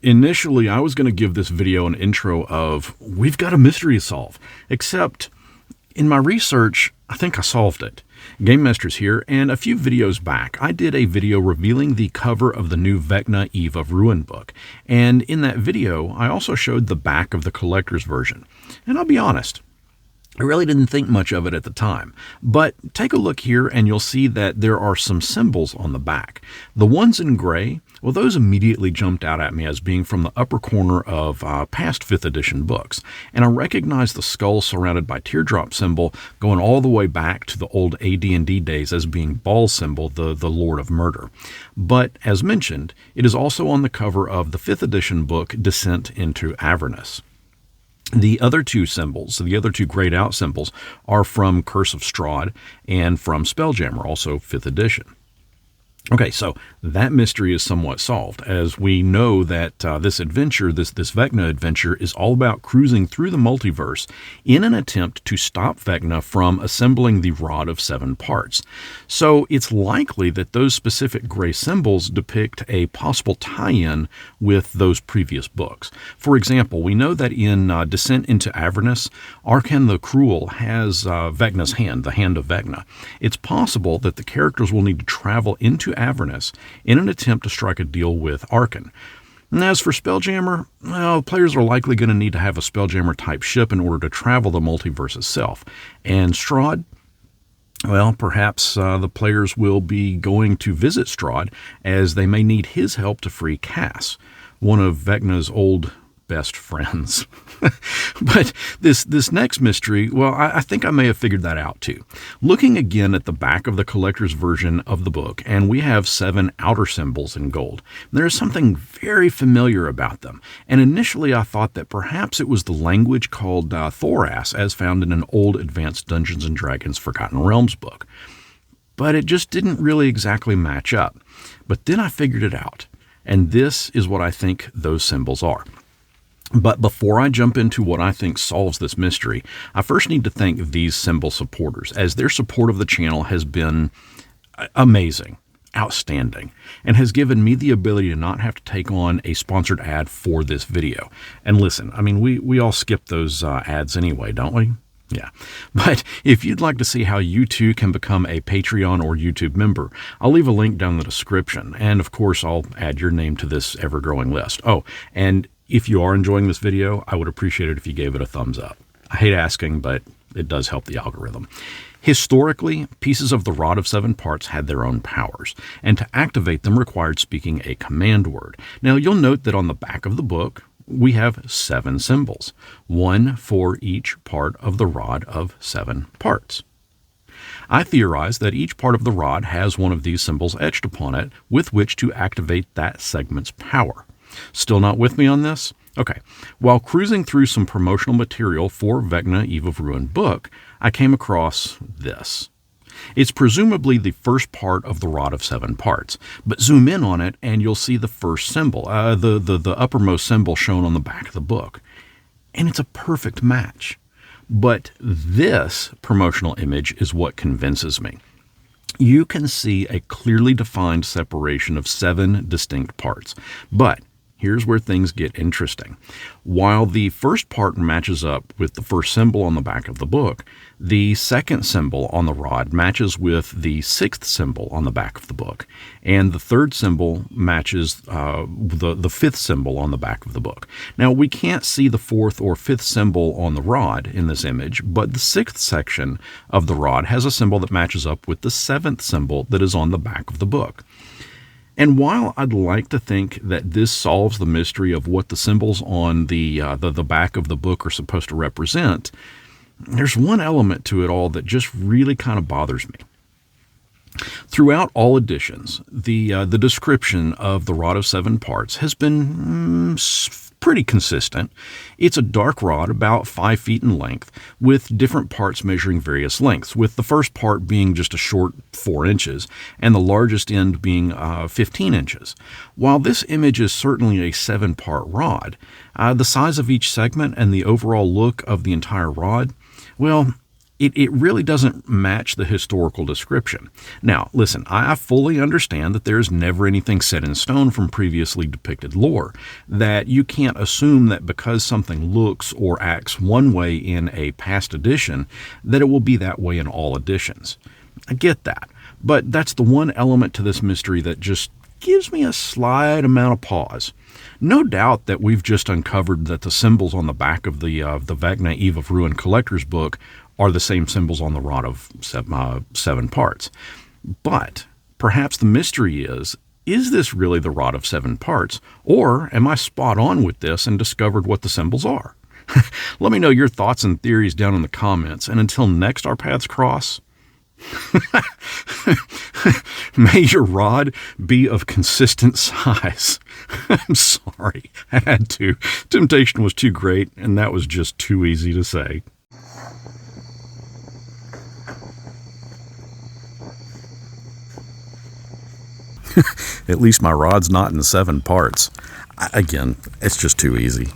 Initially, I was going to give this video an intro of, we've got a mystery to solve, except in my research, I think I solved it. GameMasters here, and a few videos back, I did a video revealing the cover of the new Vecna Eve of Ruin book, and in that video, I also showed the back of the collector's version. And I'll be honest, I really didn't think much of it at the time, but take a look here and you'll see that there are some symbols on the back. The ones in gray, well, those immediately jumped out at me as being from the upper corner of past 5th edition books, and I recognized the skull surrounded by teardrop symbol going all the way back to the old AD&D days as being Baal's symbol, the Lord of Murder. But as mentioned, it is also on the cover of the 5th edition book Descent into Avernus. The other two symbols, the other two grayed out symbols, are from Curse of Strahd and from Spelljammer, also 5th edition. Okay, so that mystery is somewhat solved, as we know that this adventure, this Vecna adventure, is all about cruising through the multiverse in an attempt to stop Vecna from assembling the Rod of 7 Parts. So it's likely that those specific gray symbols depict a possible tie-in with those previous books. For example, we know that in Descent into Avernus, Arkhan the Cruel has Vecna's hand, the Hand of Vecna. It's possible that the characters will need to travel into Avernus in an attempt to strike a deal with Arkhan. And as for Spelljammer, well, players are likely going to need to have a Spelljammer-type ship in order to travel the multiverse itself. And Strahd, well, perhaps the players will be going to visit Strahd, as they may need his help to free Cass, one of Vecna's old best friends. But this next mystery, well, I think I may have figured that out too. Looking again at the back of the collector's version of the book, and we have 7 outer symbols in gold. There is something very familiar about them, and initially I thought that perhaps it was the language called Thoras, as found in an old Advanced Dungeons & Dragons Forgotten Realms book. But it just didn't really exactly match up. But then I figured it out, and this is what I think those symbols are. But before I jump into what I think solves this mystery, I first need to thank these symbol supporters, as their support of the channel has been amazing, outstanding, and has given me the ability to not have to take on a sponsored ad for this video. And listen, I mean, we all skip those ads anyway, don't we? Yeah. But if you'd like to see how you too can become a Patreon or YouTube member, I'll leave a link down in the description. And of course, I'll add your name to this ever-growing list. Oh, and if you are enjoying this video, I would appreciate it if you gave it a thumbs up. I hate asking, but it does help the algorithm. Historically, pieces of the Rod of 7 Parts had their own powers, and to activate them required speaking a command word. Now, you'll note that on the back of the book, we have 7 symbols, one for each part of the Rod of 7 Parts. I theorize that each part of the rod has one of these symbols etched upon it with which to activate that segment's power. Still not with me on this? Okay. While cruising through some promotional material for Vecna Eve of Ruin book, I came across this. It's presumably the first part of the Rod of 7 Parts, but zoom in on it and you'll see the first symbol, the uppermost symbol shown on the back of the book. And it's a perfect match. But this promotional image is what convinces me. You can see a clearly defined separation of 7 distinct parts, but here's where things get interesting. While the first part matches up with the first symbol on the back of the book, the second symbol on the rod matches with the 6th symbol on the back of the book, and the third symbol matches the 5th symbol on the back of the book. Now, we can't see the 4th or 5th symbol on the rod in this image, but the 6th section of the rod has a symbol that matches up with the 7th symbol that is on the back of the book. And while I'd like to think that this solves the mystery of what the symbols on the back of the book are supposed to represent, there's one element to it all that just really kind of bothers me. Throughout all editions, the description of the Rod of 7 Parts has been pretty consistent. It's a dark rod about 5 feet in length, with different parts measuring various lengths, with the first part being just a short 4 inches, and the largest end being 15 inches. While this image is certainly a 7-part rod, the size of each segment and the overall look of the entire rod, well, it really doesn't match the historical description. Now, listen, I fully understand that there's never anything set in stone from previously depicted lore, that you can't assume that because something looks or acts one way in a past edition, that it will be that way in all editions. I get that, but that's the one element to this mystery that just gives me a slight amount of pause. No doubt that we've just uncovered that the symbols on the back of the Vecna Eve of Ruin collector's book are the same symbols on the rod of 7 parts. But perhaps the mystery is this really the rod of 7 parts, or am I spot on with this and discovered what the symbols are? Let me know your thoughts and theories down in the comments, and until next our paths cross, may your rod be of consistent size. I'm sorry, I had to. Temptation was too great, and that was just too easy to say. At least my rod's not in 7 parts. Again, it's just too easy.